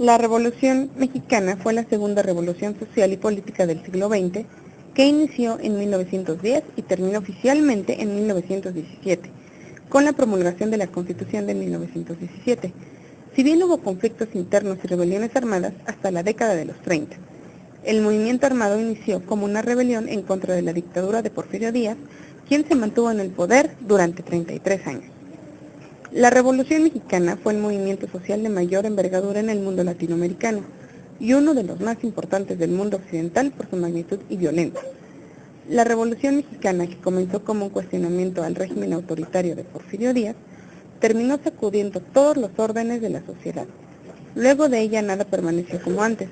La Revolución Mexicana fue la segunda revolución social y política del siglo XX, que inició en 1910 y terminó oficialmente en 1917, con la promulgación de la Constitución de 1917. Si bien hubo conflictos internos y rebeliones armadas hasta la década de los 30, el movimiento armado inició como una rebelión en contra de la dictadura de Porfirio Díaz, quien se mantuvo en el poder durante 33 años. La Revolución Mexicana fue el movimiento social de mayor envergadura en el mundo latinoamericano y uno de los más importantes del mundo occidental por su magnitud y violencia. La Revolución Mexicana, que comenzó como un cuestionamiento al régimen autoritario de Porfirio Díaz, terminó sacudiendo todos los órdenes de la sociedad. Luego de ella nada permaneció como antes.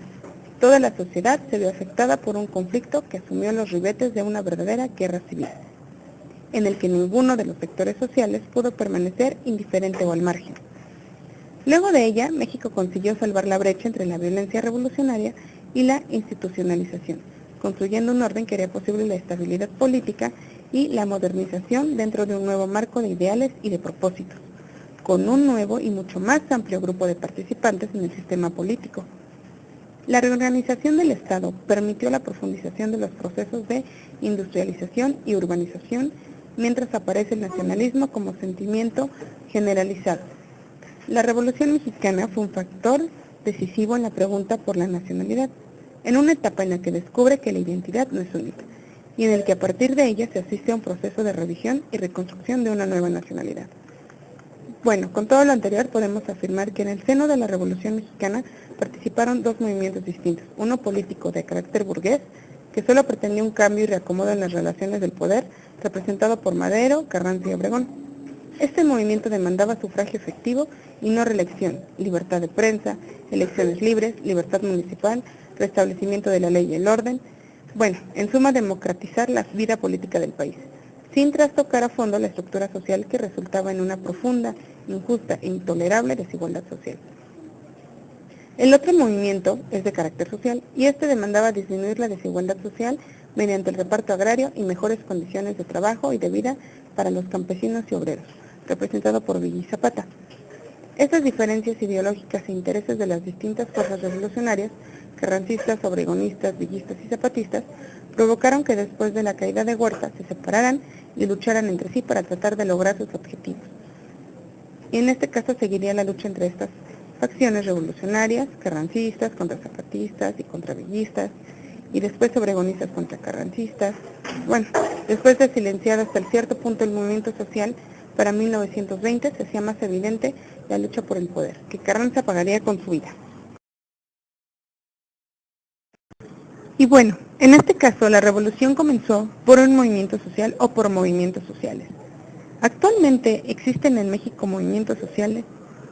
Toda la sociedad se vio afectada por un conflicto que asumió los ribetes de una verdadera guerra civil, en el que ninguno de los sectores sociales pudo permanecer indiferente o al margen. Luego de ella, México consiguió salvar la brecha entre la violencia revolucionaria y la institucionalización, construyendo un orden que haría posible la estabilidad política y la modernización dentro de un nuevo marco de ideales y de propósitos, con un nuevo y mucho más amplio grupo de participantes en el sistema político. La reorganización del Estado permitió la profundización de los procesos de industrialización y urbanización, mientras aparece el nacionalismo como sentimiento generalizado. La Revolución Mexicana fue un factor decisivo en la pregunta por la nacionalidad, en una etapa en la que descubre que la identidad no es única, y en el que a partir de ella se asiste a un proceso de revisión y reconstrucción de una nueva nacionalidad. Bueno, con todo lo anterior podemos afirmar que en el seno de la Revolución Mexicana participaron dos movimientos distintos, uno político de carácter burgués, que solo pretendía un cambio y reacomodo en las relaciones del poder, representado por Madero, Carranza y Obregón. Este movimiento demandaba sufragio efectivo y no reelección, libertad de prensa, elecciones libres, libertad municipal, restablecimiento de la ley y el orden, bueno, en suma democratizar la vida política del país, sin trastocar a fondo la estructura social que resultaba en una profunda, injusta e intolerable desigualdad social. El otro movimiento es de carácter social y este demandaba disminuir la desigualdad social mediante el reparto agrario y mejores condiciones de trabajo y de vida para los campesinos y obreros, representado por Villa y Zapata. Estas diferencias ideológicas e intereses de las distintas fuerzas revolucionarias, carrancistas, obregonistas, villistas y zapatistas, provocaron que después de la caída de Huerta se separaran y lucharan entre sí para tratar de lograr sus objetivos. Y en este caso seguiría la lucha entre estas facciones revolucionarias, carrancistas contra zapatistas y contra villistas, y después obregonistas contra carrancistas. Bueno, después de silenciar hasta cierto punto el movimiento social, para 1920 se hacía más evidente la lucha por el poder, que Carranza pagaría con su vida. Y bueno, en este caso la revolución comenzó por un movimiento social o por movimientos sociales. ¿Actualmente existen en México movimientos sociales?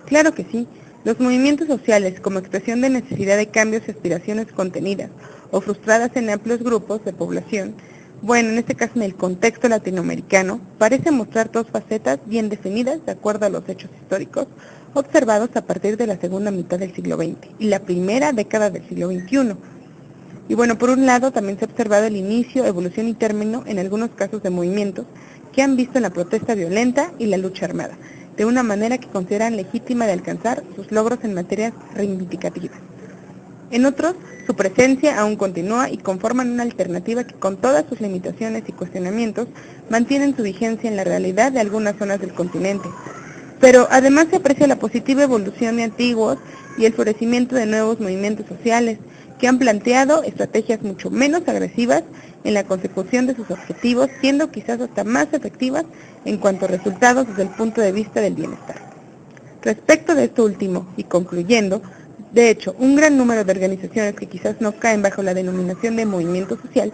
Claro que sí. Los movimientos sociales, como expresión de necesidad de cambios y aspiraciones contenidas o frustradas en amplios grupos de población, bueno, en este caso en el contexto latinoamericano, parece mostrar dos facetas bien definidas de acuerdo a los hechos históricos observados a partir de la segunda mitad del siglo XX y la primera década del siglo XXI. Y bueno, por un lado también se ha observado el inicio, evolución y término en algunos casos de movimientos que han visto la protesta violenta y la lucha armada, de una manera que consideran legítima de alcanzar sus logros en materias reivindicativas. En otros, su presencia aún continúa y conforman una alternativa que con todas sus limitaciones y cuestionamientos mantienen su vigencia en la realidad de algunas zonas del continente. Pero además se aprecia la positiva evolución de antiguos y el florecimiento de nuevos movimientos sociales que han planteado estrategias mucho menos agresivas en la consecución de sus objetivos, siendo quizás hasta más efectivas en cuanto a resultados desde el punto de vista del bienestar. Respecto de esto último, y concluyendo, de hecho, un gran número de organizaciones que quizás no caen bajo la denominación de movimiento social,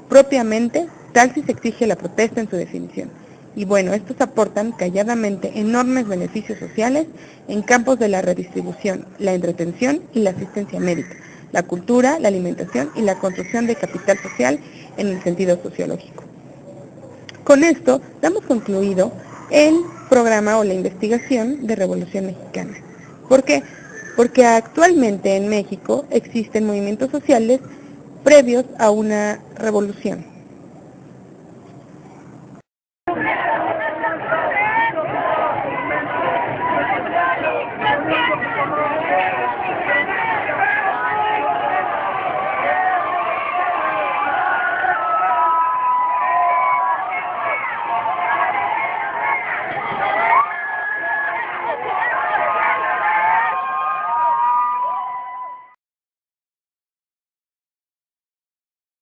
propiamente, tal si se exige la protesta en su definición. Y bueno, estos aportan calladamente enormes beneficios sociales en campos de la redistribución, la entretención y la asistencia médica, la cultura, la alimentación y la construcción de capital social en el sentido sociológico. Con esto damos concluido el programa o la investigación de Revolución Mexicana. ¿Por qué? Porque actualmente en México existen movimientos sociales previos a una revolución.